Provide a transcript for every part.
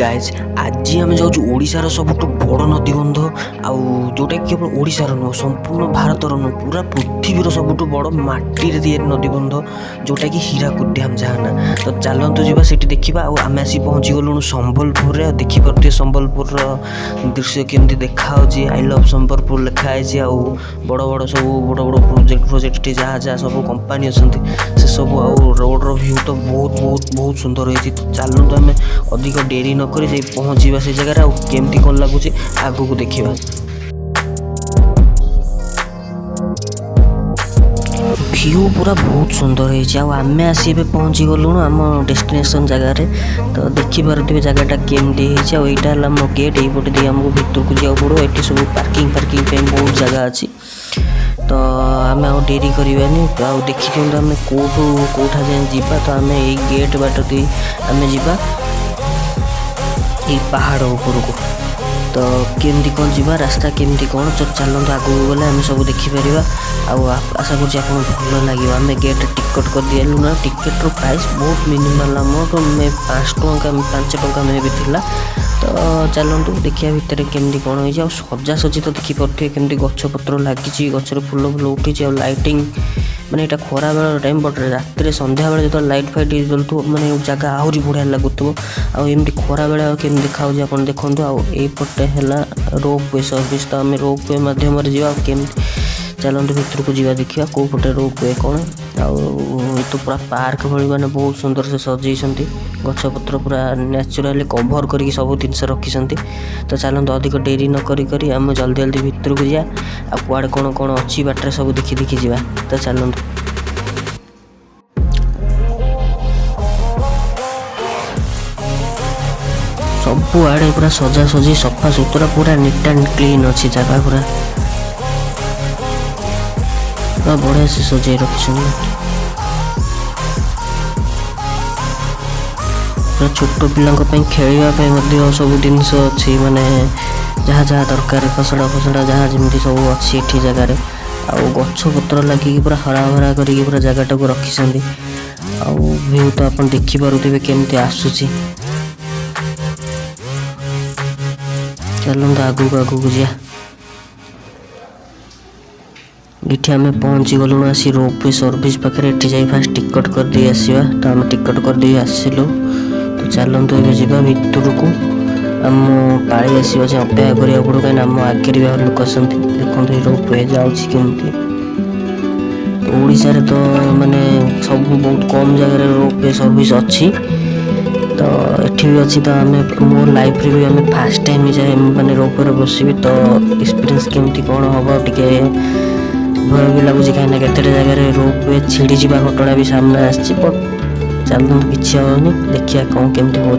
Guys आज आम जाऊँ ओडिशार सबुठ बड़ नदीबंध आउ जोटा केवल ओडिशार नुह संपूर्ण भारतर नुह पूरा पृथ्वीर सबुठ बड़ माटी या नदीबंध जोटा कि हीराकुद डैम जहाँ ना तो चलतु जा से देखा आम आसी पहुँची गलुणु संबलपुर देखिपे संबलपुर दृश्य केमती देखा आई लव संबलपुर लिखाई आउ बड़ बड़ सब बड़ बड़ प्रोजेक्ट जहाँ जहाँ सब कंपानी अच्छा से सब आउ रोड्र व्यू तो बहुत बहुत बहुत सुंदर होती। तो चलतु आम अधिक डेरी नक पहुँचा से जगह केमती कौन लगुच आगू देखा। व्यू पूरा बहुत सुंदर है आम आसी पहुँची गलुणु आम डेस्टिनेशन जगार तो देखिपे जगहटा केमती है मो गेट यहीपटे दे आमको भितर को जाओ पड़ो ये सब पार्किंग बहुत जगह अच्छी तो आम आ डेरी करवानी तो देखी दिखाँ आम कौटा जाए जीवा तो आम यही गेट बाट दे आम जा पहाड़ ऊपर को तो केमती कौन जीवा रास्ता केमती कौन तो चलते आगू गले आम सब देखिपर आशा कर भल लगे। आम गेट टिकट कर दिलु ना टिकेट प्राइस बहुत मिनिमल अमाउंट में 5 टंका में भी थिला तो चलतु देखिए भितर केमती कौन हो सजासजी तो देखिपे केमती गछपत्र लगी गचर फूल फूल उठी लाइटिंग माने यहाँ खरा बेल टाइम बट रात संध्या बेले जो लाइट फाइट जलुव मैंने जगह आहरी बढ़िया लगुव आमती खरा बेले केमी देखा आप देखूँ आईपटे है रोप वे सर्विस तो आम रोप वे मध्यम केमती चलते भितर को जा देखा कौ पटे रोप वे कौन तो पूरा पार्क भली मैंने बहुत सुंदर से सजाई गछपत्र पूरा नेचुराली कभर कर सब जिनस रखी तो चलते अधिक डेरी न करी आम जल्दी जल्दी भितर को जा कुआड़े कौन कौन अच्छी बाटर सब देखी देखी जा तो चलते सब आड़े पूरा सजा सजी सफा सुतरा पूरा नीट एंड क्लीन अच्छी जगह पूरा बढ़िया से सजाई रखी छोट पिला खेलवाई सब जिनस अच्छी माने जहाँ जहाँ दरकार खसड़ा फसड़ा जहाँ जमी सब अच्छी ये जगार गछपत्र लगे पूरा हरा भरा कर पूरा जगटा को रखी व्यू तो आप देखिपे केमती आसूसी चलते आगू आगू जा ये आम पहुँची गलुणु आसी रोपवे सर्विस पाखे ये फास्ट टिकट कर दे आसवा तो आम टिकट कर दे आसिलु तो चलतु ये जा भितर को आम पाड़ी आसवा अपेक्षा करा पड़ो कहीं आम आगे भी लोक आसती देखते रोपवे जामती ओडिशा तो माने सब बहुत कम जगह रोपवे सर्विस अच्छी तो ये भी अच्छी तो आम मो लाइफ रे भी आम फास्ट टाइम जाए मैंने रोपवे बसबी तो एक्सपीरियंस केमती कौन हम टे भय भी लगुच कहीं केते जगह रोपवे छिड़ी जा घटना भी सामने आसछि बट चलते किसी हेनी देखिए कौन केमती हो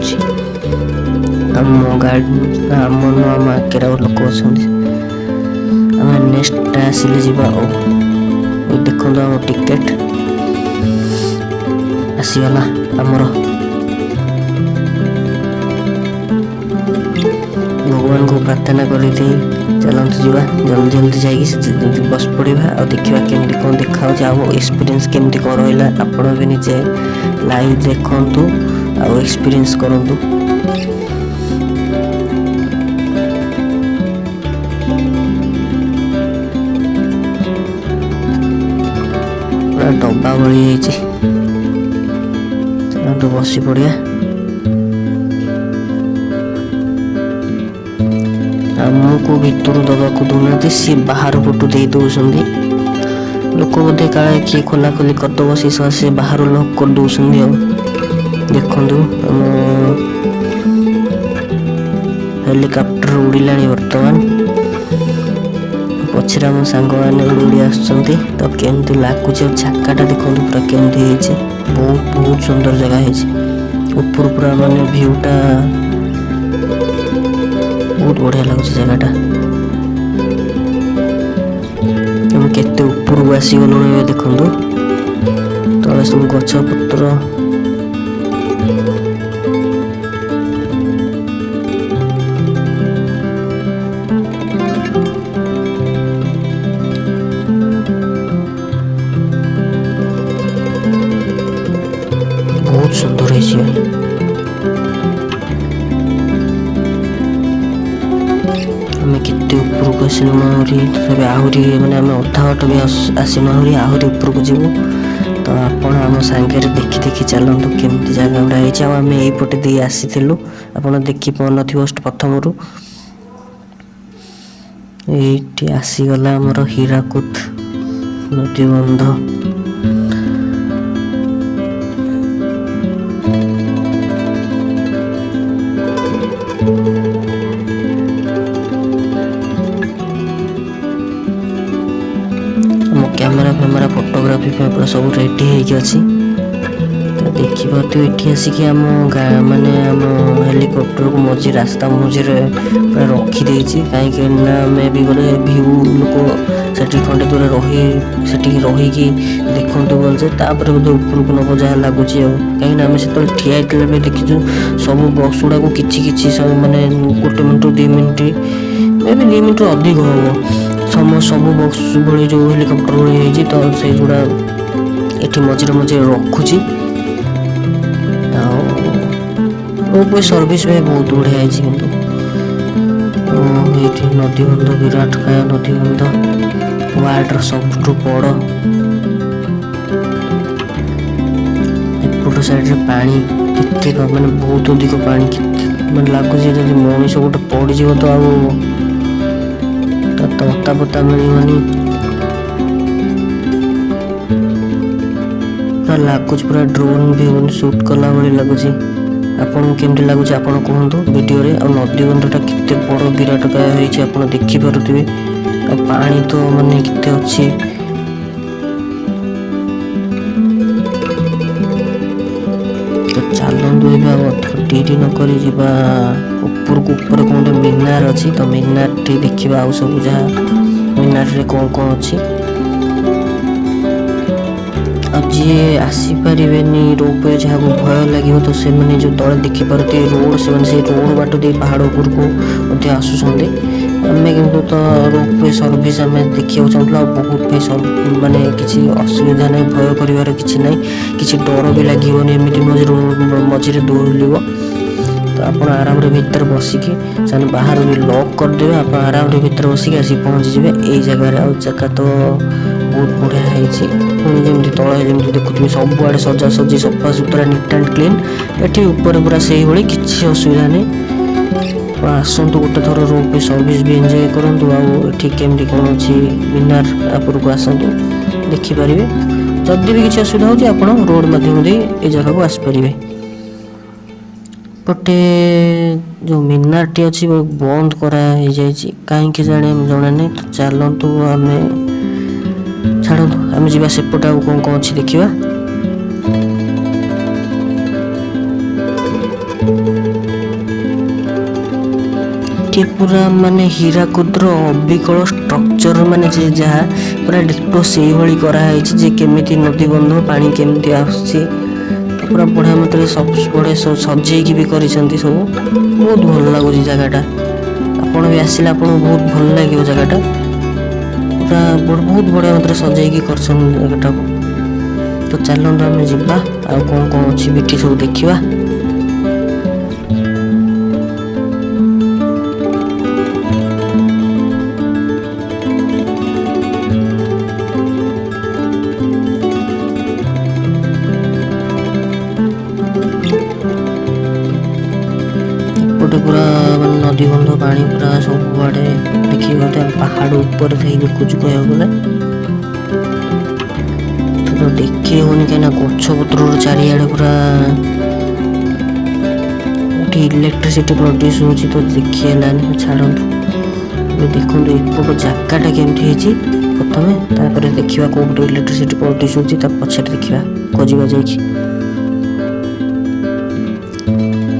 आम गाड़ी आम आम आगे लोक अच्छा आम नेक्स्ट आसिले जा देखो आम टिकेट आसीगला आमर भगवान को प्रार्थना करी चलते जा जल्दी जल्दी जाइए बस पड़ा और देखा केमती कौन देखा एक्सपीरियंस केमती कौन रहा आपण भी निजे लाइव देखु आ एक्सपीरियंस करूँ पूरा डब्बा भली चलते बसी पड़ा आमको भितर दबाक दौना सी बाहर पटू दे दौरान लोक बोधे काले किए खोला खोली करदब से बाहर लक कर दौरान देखु हेलिकप्टर उड़िला बर्तमान पचर आम सांग मैंने उड़ी आस तो केमती लगुच झाकाटा देखो पूरा केमती बहुत बहुत सुंदर जगह है ऊपर पूरा माने भ्यूटा बहुत बढ़िया लगुच जगहटा केते ऊपर को आसी गलु देखु तले सब गछपत्र बहुत सुंदर है। आम केते उपरକୁ ଆସିଲୁ ଆହୁରି ତଥାପି ଆହୁରି ମାନେ ଆମେ ଅଧା ବାଟ ବି ଆସିନୁ ଆହୁରି ଉପରକୁ ଯିବୁ। ତ ଆପଣ ଆମ ସାଙ୍ଗରେ ଦେଖି ଦେଖି ଚାଲନ୍ତୁ କେମିତି ଜାଗା ଗୁଡ଼ା ହେଇଛି। ଆଉ ଆମେ ଏଇପଟେ ଦେଇ ଆସିଥିଲୁ, ଆପଣ ଦେଖି ପାରୁନଥିବ ପ୍ରଥମରୁ। ଏଇଠି ଆସିଗଲା ଆମର ହୀରାକୁଦ ନଦୀ ବନ୍ଧ। କ୍ୟାमेରା ଫ୍ୟାମେରା ଫଟୋଗ୍ରାଫି ପୁରା ସବୁ ରେଡ଼ି ହେଇକି ଅଛି। ଦେଖିପାରୁଥିବେ ଏଠି ଆସିକି ଆମ ମାନେ ଆମ ହେଲିକପ୍ଟରକୁ ମଝି ରାସ୍ତା ମଝିରେ ପୁରା ରଖିଦେଇଛି। କାହିଁକି ନା ଆମେ ବି ଗୋଟେ ଭିଉ ଲୋକ ସେଠି ଖଣ୍ଡେ ଦୂର ସେଠିକି ରହିକି ଦେଖନ୍ତୁ ଭଲସେ, ତାପରେ ବୋଧେ ଉପରକୁ ନେବ ଯାହା ଲାଗୁଛି। ଆଉ କାହିଁକିନା ଆମେ ସେତେବେଳେ ଠିଆ ହେଇଥିଲେ ବି ଦେଖିଛୁ ସବୁ ବକ୍ସ ଗୁଡ଼ାକୁ କିଛି କିଛି ମାନେ 1 ମିନିଟ୍ 2 ମିନିଟ୍ ଏବେ 2 ମିନିଟ୍ରୁ ଅଧିକ ହେବ ସବୁ ବକ୍ସ ଭଳି ଯେଉଁ ହେଲିକପ୍ଟର ଭଳି ହେଇଛି। ତ ସେଇଗୁଡ଼ା ଏଠି ମଝିରେ ମଝିରେ ରଖୁଛି। ଆଉ ରୋପୱେ ସର୍ଭିସ୍ ବି ବହୁତ ବଢ଼ିଆ ହେଇଛି। କିନ୍ତୁ ଏଇଠି ନଦୀବନ୍ଧ, ବିରାଟକାୟ ନଦୀବନ୍ଧ, ୱାର୍ଲଡର ସବୁଠୁ ବଡ଼। ଏପଟ ସାଇଡ଼ରେ ପାଣି କେତେ ମାନେ ବହୁତ ଅଧିକ ପାଣି, ମାନେ ଲାଗୁଛି ଯଦି ମଣିଷ ଗୋଟେ ପଡ଼ିଯିବ ତ ଆଉ ତା ଅତା ମିଳିବନି। ପୁରା ଲାଗୁଛି ପୁରା ଡ୍ରୋନ୍ ବି ସୁଟ୍ କଲା ଭଳି ଲାଗୁଛି। ଆପଣଙ୍କୁ କେମିତି ଲାଗୁଛି ଆପଣ କୁହନ୍ତୁ ଭିଡ଼ିଓରେ। ଆଉ ନଦୀବନ୍ଧଟା କେତେ ବଡ଼ ବିରାଟକାୟ ହେଇଛି ଆପଣ ଦେଖିପାରୁଥିବେ। ଆଉ ପାଣି ତ ମାନେ କେତେ ଅଛି। ତ ଚାଲନ୍ତୁ ଏବେ ଆଉ ଡେରି ନକରି ଯିବା ଉପରକୁ। ଉପରେ କ'ଣ ଗୋଟେ ମିନାର ଅଛି, ତ ମିନାରଟି ଦେଖିବା। ଆଉ ସବୁ ଯାହା ମିନାରରେ କ'ଣ ଅଛି। ଆଉ ଯିଏ ଆସିପାରିବେନି ରୋପୱେ, ଯାହାକୁ ଭୟ ଲାଗିବ, ତ ସେମାନେ ଯେଉଁ ତଳେ ଦେଖିପାରୁଥିବେ ରୋଡ଼, ସେମାନେ ସେଇ ରୋଡ଼ ବାଟ ଦେଇ ପାହାଡ଼ ଉପରକୁ ମଧ୍ୟ ଆସୁଛନ୍ତି। ଆମେ କିନ୍ତୁ ତ ରୋପୱେ ସର୍ଭିସ୍ ଆମେ ଦେଖିବାକୁ ଚାହୁଁଥିଲୁ। ଆଉ ବହୁତ ପାଇଁ ମାନେ କିଛି ଅସୁବିଧା ନାହିଁ, ଭୟ କରିବାର କିଛି ନାହିଁ, କିଛି ଡର ବି ଲାଗିବନି। ଏମିତି ମଝିରେ ଦୌଡ଼ିବ ତ ଆପଣ ଆରାମରେ ଭିତରେ ବସିକି, ସେମାନେ ବାହାରୁ ବି ଲକ୍ କରିଦେବେ, ଆପଣ ଆରାମରେ ଭିତରେ ବସିକି ଆସିକି ପହଞ୍ଚିଯିବେ ଏଇ ଜାଗାରେ। ଆଉ ଜାଗା ତ ବହୁତ ବଢ଼ିଆ ହେଇଛି। ପୁଣି ଯେମିତି ତଳେ ଯେମିତି ଦେଖୁଥିବେ ସବୁଆଡ଼େ ସଜାସଜି ସଫା ସୁତୁରା, ନିଟ୍ ଆଣ୍ଡ କ୍ଲିନ୍। ଏଠି ଉପରେ ପୁରା ସେଇଭଳି, କିଛି ଅସୁବିଧା ନାହିଁ। ଆସନ୍ତୁ ଗୋଟେ ଥର ରୋପୱେ ସର୍ଭିସ୍ ବି ଏନ୍ଜୟ କରନ୍ତୁ। ଆଉ ଏଠି କେମିତି କ'ଣ ଅଛି ମିନାର ଉପରକୁ ଆସନ୍ତୁ, ଦେଖିପାରିବେ। ଯଦି ବି କିଛି ଅସୁବିଧା ହେଉଛି ଆପଣ ରୋଡ଼ ମାଧ୍ୟମ ଦେଇ ଏ ଜାଗାକୁ ଆସିପାରିବେ। ପଟେ ଯେଉଁ ମିନାରଟି ଅଛି ବନ୍ଦ କରାହେଇଯାଇଛି, କାହିଁକି ଜଣା ନାହିଁ। ତ ଚାଲନ୍ତୁ ଛାଡ଼ନ୍ତୁ ଆମେ ଯିବା ସେପଟେ। ଆଉ କ'ଣ ଅଛି ଦେଖିବା। ପୁରା ମାନେ ହୀରାକୁଦର ଅବିକଳ ଷ୍ଟ୍ରକ୍ଚର, ମାନେ ଯେ ଯାହା ପୁରା ଡିଟୋ ସେଇଭଳି କରାହେଇଛି। ଯେ କେମିତି ନଦୀବନ୍ଧ, ପାଣି କେମିତି ଆସୁଛି, ପୁରା ବଢ଼ିଆ ମାତ୍ରାରେ ସବୁ ବଢ଼ିଆ ସଜେଇକି ବି କରିଛନ୍ତି ସବୁ। ବହୁତ ଭଲ ଲାଗୁଛି ଜାଗାଟା। ଆପଣ ବି ଆସିଲେ ଆପଣଙ୍କୁ ବହୁତ ଭଲ ଲାଗିବ ଜାଗାଟା। ପୁରା ବହୁତ ବଢ଼ିଆ ମାତ୍ରାରେ ସଜେଇକି କରିଛନ୍ତି ଜାଗାଟାକୁ। ତ ଚାଲନ୍ତୁ ଆମେ ଯିବା ଆଉ କ'ଣ ଅଛି ବି ଏଠି ସବୁ ଦେଖିବା। ପୁରା ମାନେ ନଦୀବନ୍ଧ ପାଣି ପୁରା ସବୁଆଡ଼େ ଦେଖିକି ପାହାଡ଼ ଉପରେ ଥାଇ ଦେଖୁଛୁ କହିବାକୁ ଗଲେ। ତ ଦେଖି ହେଉନି କାହିଁକିନା ଗଛପତ୍ରର ଚାରିଆଡ଼େ ପୁରା ଏଠି ଇଲେକ୍ଟ୍ରିସିଟି ପ୍ରଡ୍ୟୁସ୍ ହେଉଛି, ତ ଦେଖି ହେଲାନି। ଛାଡ଼ନ୍ତୁ ଏବେ ଦେଖନ୍ତୁ ଏପଟ ଜାଗାଟା କେମିତି ହେଇଛି ପ୍ରଥମେ, ତାପରେ ଦେଖିବା କେଉଁପଟେ ଇଲେକ୍ଟ୍ରିସିଟି ପ୍ରଡ୍ୟୁସ୍ ହେଉଛି, ତା ପଛରେ ଦେଖିବା ଖୋଜିବା ଯାଇକି।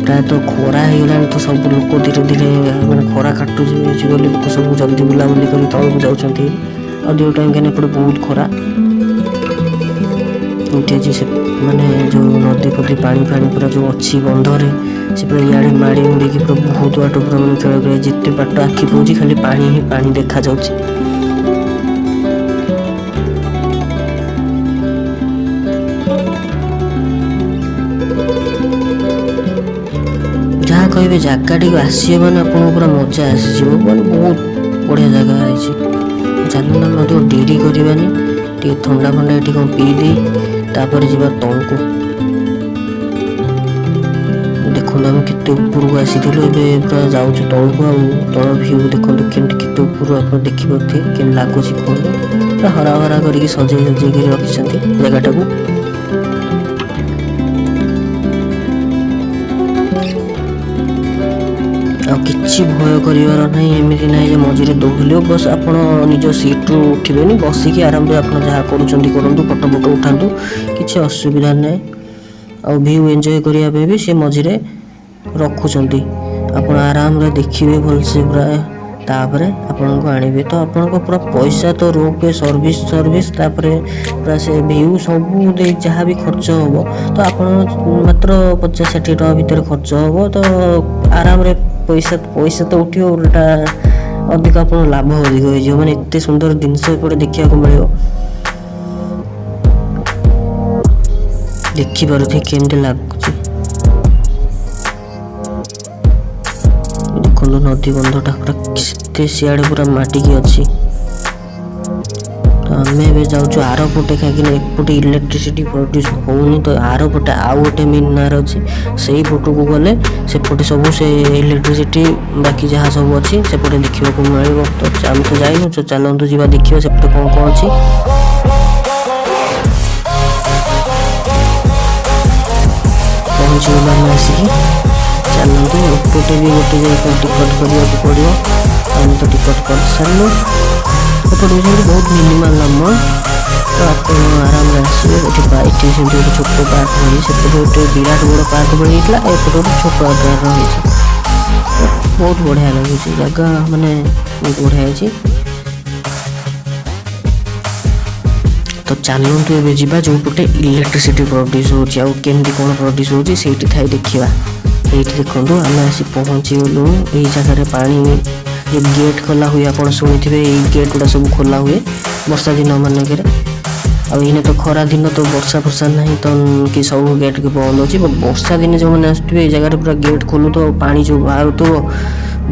ପ୍ରାୟତଃ ଖରା ହେଇଗଲାଣି ତ ସବୁ ଲୋକ ଧୀରେ ଧୀରେ ମାନେ ଖରା କାଟୁଛି ବୋଲି ଲୋକ ସବୁ ଜଲ୍ଦି ବୁଲାବୁଲି କରି ତଳକୁ ଯାଉଛନ୍ତି। ଆଉ ଯେଉଁ ଟାଇମ୍ କାହିଁକିନା ଏପଟେ ବହୁତ ଖରା ଏମିତି ଅଛି। ସେ ମାନେ ଯେଉଁ ନଦୀ ଫଦୀ ପାଣି ପୁରା ଯେଉଁ ଅଛି ବନ୍ଧରେ, ସେ ପୁରା ଇଆଡ଼େ ମାଡ଼ି ମୁଡ଼ିକି ପୁରା ବହୁତ ବାଟ ପୁରା ମାନେ ଖେଳ ଯେତେ ବାଟ ଆଖି ପଉଛି ଖାଲି ପାଣି ହିଁ ପାଣି ଦେଖାଯାଉଛି। କହିବେ ଜାଗାଟିକୁ ଆସିବେ ମାନେ ଆପଣଙ୍କୁ ପୁରା ମଜା ଆସିଯିବ, ମାନେ ବହୁତ ବଢ଼ିଆ ଜାଗା ହେଇଛି। ଚାଲୁନ ଆମେ ଅଧିକ ଡେରି କରିବାନି, ଟିକେ ଥଣ୍ଡା ଫଣ୍ଡା ଏଠି କ'ଣ ପିଇ ଦେଇ ତାପରେ ଯିବା ତଳକୁ। ଦେଖନ୍ତୁ ଆମେ କେତେ ଉପରକୁ ଆସିଥିଲୁ, ଏବେ ପୁରା ଯାଉଛୁ ତଳକୁ। ଆଉ ତଳ ଭିଉ ଦେଖନ୍ତୁ କେମିତି କେତେ ଉପରୁ ଆପଣ ଦେଖିପାରୁଥିବେ, କେମିତି ଲାଗୁଛି କୁହନ୍ତୁ। ପୁରା ହରା ହରା କରିକି ସଜେଇ ସଜେଇକି ରଖିଛନ୍ତି ଜାଗାଟାକୁ। ଆଉ କିଛି ଭୟ କରିବାର ନାହିଁ, ଏମିତି ନାହିଁ ଯେ ମଝିରେ ଦୌଡ଼ିଲେ ବସ୍ ଆପଣ ନିଜ ସିଟ୍ରୁ ଉଠିବେନି, ବସିକି ଆରାମରେ ଆପଣ ଯାହା କରୁଛନ୍ତି କରନ୍ତୁ, ଫଟୋ ଫଟୋ ଉଠାନ୍ତୁ, କିଛି ଅସୁବିଧା ନାହିଁ। ଆଉ ଭିଉ ଏନ୍ଜୟ କରିବା ପାଇଁ ବି ସେ ମଝିରେ ରଖୁଛନ୍ତି, ଆପଣ ଆରାମରେ ଦେଖିବେ ଭଲସେ ପୁରା, ତାପରେ ଆପଣଙ୍କୁ ଆଣିବେ। ତ ଆପଣଙ୍କ ପୁରା ପଇସା ତ ରୋପେ ସର୍ଭିସ୍ ତାପରେ ପୁରା ସେ ଭିଉ ସବୁ ଦେଇ ଯାହା ବି ଖର୍ଚ୍ଚ ହେବ, ତ ଆପଣ ମାତ୍ର 50-60 ଟଙ୍କା ଭିତରେ ଖର୍ଚ୍ଚ ହେବ। ତ ଆରାମରେ ପଇସା ତ ଉଠିବ, ଓଲଟା ଅଧିକ ଆପଣ ଲାଭ ଅଧିକ ହେଇଯିବ। ମାନେ ଏତେ ସୁନ୍ଦର ଜିନିଷ ଏପଟେ ଦେଖିବାକୁ ମିଳିବ, ଦେଖିପାରୁଥିବେ କେମିତି ଲାଗୁଛି। ଦେଖନ୍ତୁ ନଦୀ ବନ୍ଧଟା ପୁରା କେତେ ସିଆଡ଼େ ପୁରା ମାଟିକି ଅଛି। ତ ଆମେ ଏବେ ଯାଉଛୁ ଆରପଟେ, କାହିଁକିନା ଏପଟେ ଇଲେକ୍ଟ୍ରିସିଟି ପ୍ରଡ୍ୟୁସ୍ ହେଉନି। ତ ଆରପଟେ ଆଉ ଗୋଟେ ମିନାର ଅଛି, ସେଇ ପଟକୁ ଗଲେ ସେପଟେ ସବୁ ସେ ଇଲେକ୍ଟ୍ରିସିଟି ବାକି ଯାହା ସବୁ ଅଛି ସେପଟେ ଦେଖିବାକୁ ମିଳିବ। ତ ଆମେ ତ ଯାଇନୁ, ଚାଲନ୍ତୁ ଯିବା ଦେଖିବା ସେପଟେ କ'ଣ କ'ଣ ଅଛି। ପହଞ୍ଚିଗଲୁ ଆମେ ଆସିକି, ଚାଲନ୍ତୁ ଏପଟେ ବି ଗୋଟେ ଯାଇକି ଟିକଟ କରିବାକୁ ପଡ଼ିବ। ଆମେ ତ ଟିକଟ କରିସାରିଲୁ। ଏପଟେ ହେଉଛନ୍ତି ବହୁତ ମିନିମାଲ୍ ଆମାଉଣ୍ଟ, ତ ଆପଣ ଆରାମରେ ଆସିବେ। ଏଠି ସେମିତି ଗୋଟେ ଛୋଟ ପାର୍କ ରହିଛି, ସେପଟେ ଗୋଟେ ବିରାଟ ବଡ଼ ପାର୍କ ଭଳି ହେଇଥିଲା, ଏପଟେ ଗୋଟେ ଛୋଟ ଆକାରର ହେଇଛି। ବହୁତ ବଢ଼ିଆ ଲାଗୁଛି ଜାଗା, ମାନେ ବହୁତ ବଢ଼ିଆ ହେଇଛି। ତ ଚାଲନ୍ତୁ ଏବେ ଯିବା ଯେଉଁପଟେ ଇଲେକ୍ଟ୍ରିସିଟି ପ୍ରଡ୍ୟୁସ୍ ହେଉଛି, ଆଉ କେମିତି କ'ଣ ପ୍ରଡ୍ୟୁସ୍ ହେଉଛି ସେଇଠି ଥାଇ ଦେଖିବା। ଏଇଠି ଦେଖନ୍ତୁ ଆମେ ଆସି ପହଞ୍ଚିଗଲୁ ଏଇ ଜାଗାରେ। ପାଣି ଯେଉଁ ଗେଟ୍ ଖୋଲା ହୁଏ, ଆପଣ ଶୁଣିଥିବେ, ଏଇ ଗେଟ୍ ଗୁଡ଼ା ସବୁ ଖୋଲା ହୁଏ ବର୍ଷା ଦିନ ମାନଙ୍କରେ। ଆଉ ଏଇନେ ତ ଖରା ଦିନ, ତ ବର୍ଷା ନାହିଁ, ତ କି ସବୁ ଗେଟ୍ ବନ୍ଦ ଅଛି। ବର୍ଷା ଦିନେ ଯେଉଁମାନେ ଆସୁଥିବେ ଏଇ ଜାଗାରେ ପୁରା ଗେଟ୍ ଖୋଲୁଥିବ, ପାଣି ଯେଉଁ ବାହାରୁଥିବ,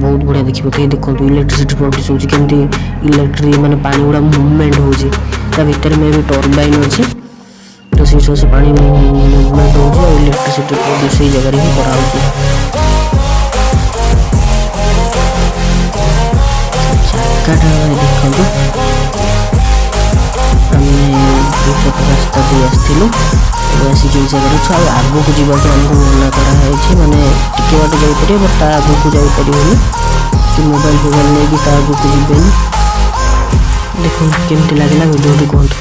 ବହୁତ ବଢ଼ିଆ ଦେଖିବ। ଏଇ ଦେଖନ୍ତୁ ଇଲେକ୍ଟ୍ରିସିଟି ପ୍ରଡ୍ୟୁସ୍ ହେଉଛି, କେମିତି ମାନେ ପାଣି ଗୁଡ଼ା ମୁଭମେଣ୍ଟ ହେଉଛି। ତା ଭିତରେ ମେ ବି ଟର୍ବାଇନ୍ ଅଛି, ତ ସେଇଠି ସେ ପାଣି ମୁଭମେଣ୍ଟ ହେଉଛି, ଆଉ ଇଲେକ୍ଟ୍ରିସିଟି ପ୍ରଡ୍ୟୁସ୍ ସେଇ ଜାଗାରେ ହିଁ କରାହେଉଛି। ଜାଗାଟା ଦେଖନ୍ତୁ, ଆମେ ଏପଟ ରାସ୍ତା ଦେଇ ଆସିଥିଲୁ, ଏବେ ଆସିକି ଏଇ ଜାଗାରେ ଅଛୁ। ଆଉ ଆଗକୁ ଯିବାକୁ ଆମକୁ ମନା କରାହେଇଛି, ମାନେ ଟିକେ ବାଟ ଯାଇପାରିବ, ବଟ୍ ତା ଆଗକୁ ଯାଇପାରିବନି, କି ମୋବାଇଲ୍ ନେଇକି ତା ଆଗକୁ ଯିବେନି। ଦେଖନ୍ତୁ କେମିତି ଲାଗିଲା ଭିଡ଼ିଓଟି କୁହନ୍ତୁ।